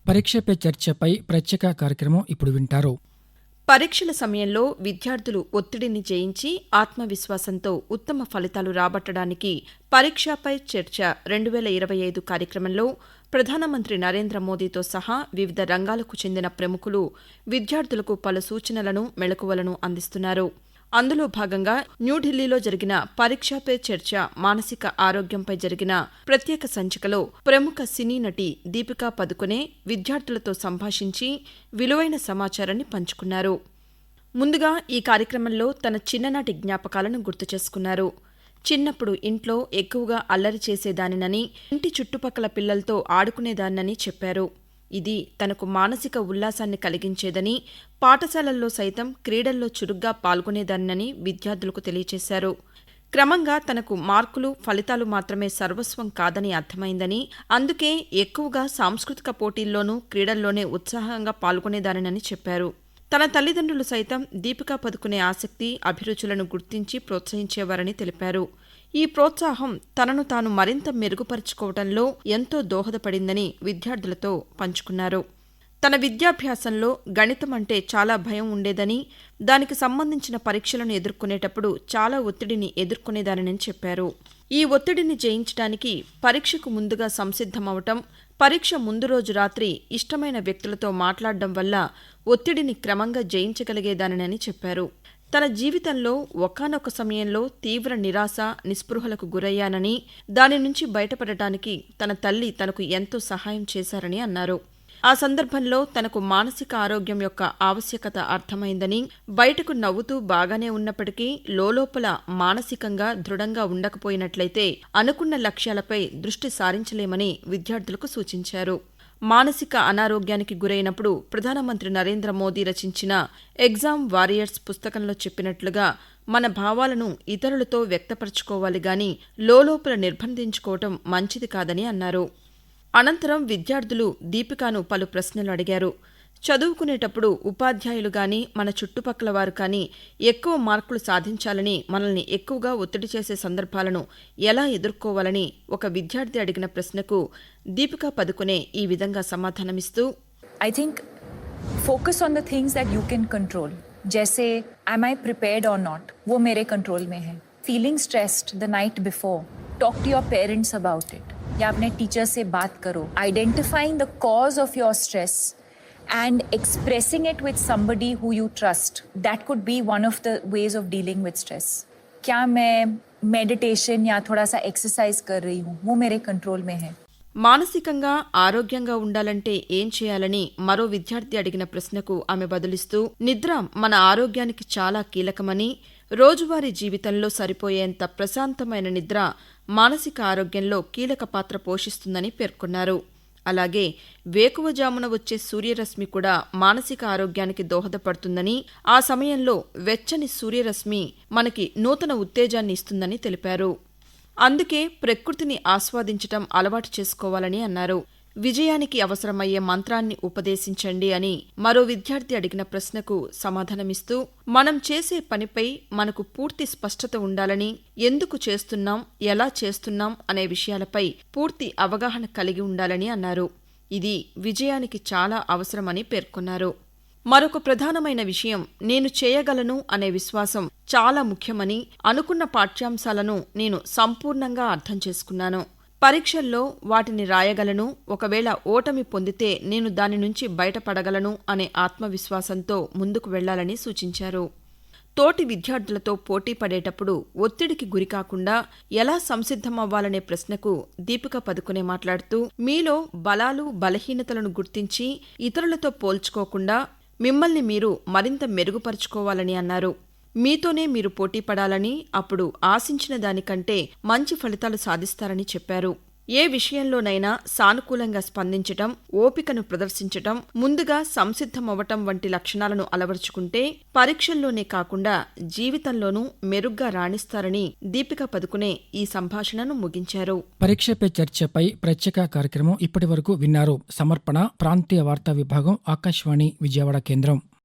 పరీక్ష పే చర్చపై ప్రత్యేక కార్యక్రమం ఇప్పుడు వింటారు. పరీక్షల సమయంలో విద్యార్థులు ఒత్తిడిని జయించి ఆత్మవిశ్వాసంతో ఉత్తమ ఫలితాలు రాబట్టడానికి పరీక్షపై చర్చ 2025 కార్యక్రమంలో ప్రధానమంత్రి నరేంద్ర మోదీతో సహా వివిధ రంగాలకు చెందిన ప్రముఖులు విద్యార్థులకు పలు సూచనలను, మెళకువలను అందిస్తున్నారు. అందులో భాగంగా న్యూఢిల్లీలో జరిగిన పరీక్ష పే చర్చ మానసిక ఆరోగ్యంపై జరిగిన ప్రత్యేక సంచికలో ప్రముఖ సినీ నటి దీపికా పదుకొనె విద్యార్థులతో సంభాషించి విలువైన సమాచారాన్ని పంచుకున్నారు. ముందుగా ఈ కార్యక్రమంలో తన చిన్ననాటి జ్ఞాపకాలను గుర్తు చేసుకున్నారు. చిన్నప్పుడు ఇంట్లో ఎక్కువగా అల్లరి చేసేదానినని, ఇంటి చుట్టుపక్కల పిల్లలతో ఆడుకునేదాన్నని చెప్పారు. ఇది తనకు మానసిక ఉల్లాసాన్ని కలిగించేదని, పాఠశాలల్లో సైతం క్రీడల్లో చురుగ్గా పాల్గొనేదాన్నని విద్యార్థులకు తెలియచేశారు. క్రమంగా తనకు మార్కులు, ఫలితాలు మాత్రమే సర్వస్వం కాదని అర్థమైందని, అందుకే ఎక్కువగా సాంస్కృతిక పోటీల్లోనూ, క్రీడల్లోనే ఉత్సాహంగా పాల్గొనేదానని చెప్పారు. తన తల్లిదండ్రులు సైతం దీపికా పదుకొనె ఆసక్తి, అభిరుచులను గుర్తించి ప్రోత్సహించేవారని తెలిపారు. ఈ ప్రోత్సాహం తనను తాను మరింత మెరుగుపరుచుకోవడంలో ఎంతో దోహదపడిందని విద్యార్థులతో పంచుకున్నారు. తన విద్యాభ్యాసంలో గణితం అంటే చాలా భయం ఉండేదని, దానికి సంబంధించిన పరీక్షలను ఎదుర్కొనేటప్పుడు చాలా ఒత్తిడిని ఎదుర్కొనేదానని చెప్పారు. ఈ ఒత్తిడిని జయించడానికి పరీక్షకు ముందుగా సంసిద్ధమవటం, పరీక్ష ముందు రోజు రాత్రి ఇష్టమైన వ్యక్తులతో మాట్లాడడం వల్ల ఒత్తిడిని క్రమంగా జయించగలిగేదానని చెప్పారు. తన జీవితంలో ఒకానొక సమయంలో తీవ్ర నిరాశ, నిస్పృహలకు గురయ్యానని, దాని నుంచి బయటపడటానికి తన తల్లి తనకు ఎంతో సహాయం చేశారని అన్నారు. ఆ సందర్భంలో తనకు మానసిక ఆరోగ్యం యొక్క ఆవశ్యకత అర్థమైందని, బయటకు నవ్వుతూ బాగానే ఉన్నప్పటికీ లోలోపల మానసికంగా దృఢంగా ఉండకపోయినట్లయితే అనుకున్న లక్ష్యాలపై దృష్టి సారించలేమని విద్యార్థులకు సూచించారు. మానసిక అనారోగ్యానికి గురైనప్పుడు ప్రధానమంత్రి నరేంద్ర మోదీ రచించిన ఎగ్జామ్ వారియర్స్ పుస్తకంలో చెప్పినట్లుగా మన భావాలను ఇతరులతో వ్యక్తపరచుకోవాలి గాని లోలోపల నిర్బంధించుకోవటం మంచిది కాదని అన్నారు. అనంతరం విద్యార్థులు దీపికాను పలు ప్రశ్నలు అడిగారు. చదువుకునేటప్పుడు ఉపాధ్యాయులు గాని, మన చుట్టుపక్కల వారు కానీ ఎక్కువ మార్కులు సాధించాలని మనల్ని ఎక్కువగా ఒత్తిడి చేసే సందర్భాలను ఎలా ఎదుర్కోవాలని ఒక విద్యార్థి అడిగిన ప్రశ్నకు దీపికా పదుకొనె ఈ విధంగా సమాధానమిస్తూ, I think focus on the things that you can control. जैसे am I prepared or not? वो मेरे कंट्रोल में है. Feeling stressed the night before. Talk to your parents about it. या अपने टीचर से बात करो. Identifying the cause of your stress and expressing it with somebody who you trust. That could be one of the ways of dealing with stress. क्या मैं meditation या थोड़ा सा एक्सरसाइज कर रही हूँ, वो मेरे कंट्रोल में है. మానసికంగా ఆరోగ్యంగా ఉండాలంటే ఏం చేయాలని మరో విద్యార్థి అడిగిన ప్రశ్నకు ఆమె బదులిస్తూ, నిద్ర మన ఆరోగ్యానికి చాలా కీలకమని, రోజువారీ జీవితంలో సరిపోయేంత ప్రశాంతమైన నిద్ర మానసిక ఆరోగ్యంలో కీలక పాత్ర పోషిస్తుందని పేర్కొన్నారు. అలాగే వేకువజామున వచ్చే సూర్యరశ్మి కూడా మానసిక ఆరోగ్యానికి దోహదపడుతుందని, ఆ సమయంలో వెచ్చని సూర్యరశ్మి మనకి నూతన ఉత్తేజాన్ని ఇస్తుందని తెలిపారు. అందుకే ప్రకృతిని ఆస్వాదించటం అలవాటు చేసుకోవాలని అన్నారు. విజయానికి అవసరమయ్యే మంత్రాన్ని ఉపదేశించండి అని మరో విద్యార్థి అడిగిన ప్రశ్నకు సమాధానమిస్తూ, మనం చేసే పనిపై మనకు పూర్తి స్పష్టత ఉండాలని, ఎందుకు చేస్తున్నాం, ఎలా చేస్తున్నాం అనే విషయాలపై పూర్తి అవగాహన కలిగి ఉండాలని అన్నారు. ఇది విజయానికి చాలా అవసరమని పేర్కొన్నారు. మరొక ప్రధానమైన విషయం, నేను చేయగలను అనే విశ్వాసం చాలా ముఖ్యమని, అనుకున్న పాఠ్యాంశాలను నేను సంపూర్ణంగా అర్థం చేసుకున్నాను. పరీక్షల్లో వాటిని రాయగలను, ఒకవేళ ఓటమి పొందితే నేను దాని నుంచి బయటపడగలను అనే ఆత్మవిశ్వాసంతో ముందుకు వెళ్లాలని సూచించారు. తోటి విద్యార్థులతో పోటీ పడేటప్పుడు ఒత్తిడికి గురికాకుండా ఎలా సంసిద్ధమవ్వాలనే ప్రశ్నకు దీపికా పదుకొనె మాట్లాడుతూ, మీలో బలాలు, బలహీనతలను గుర్తించి ఇతరులతో పోల్చుకోకుండా మిమ్మల్ని మీరు మరింత మెరుగుపరుచుకోవాలని అన్నారు. మీతోనే మీరు పోటీ పడాలని, అప్పుడు ఆశించిన దానికంటే మంచి ఫలితాలు సాధిస్తారని చెప్పారు. ఏ విషయంలోనైనా సానుకూలంగా స్పందించటం, ఓపికను ప్రదర్శించటం, ముందుగా సంసిద్ధమవ్వటం వంటి లక్షణాలను అలవర్చుకుంటే పరీక్షల్లోనే కాకుండా జీవితంలోనూ మెరుగ్గా రాణిస్తారని దీపికా పదుకొనె ఈ సంభాషణను ముగించారు. పరీక్ష పే చర్చపై ప్రత్యేక కార్యక్రమం ఇప్పటి వరకు విన్నారు. సమర్పణ ప్రాంతీయ వార్తా విభాగం, ఆకాశవాణి విజయవాడ కేంద్రం.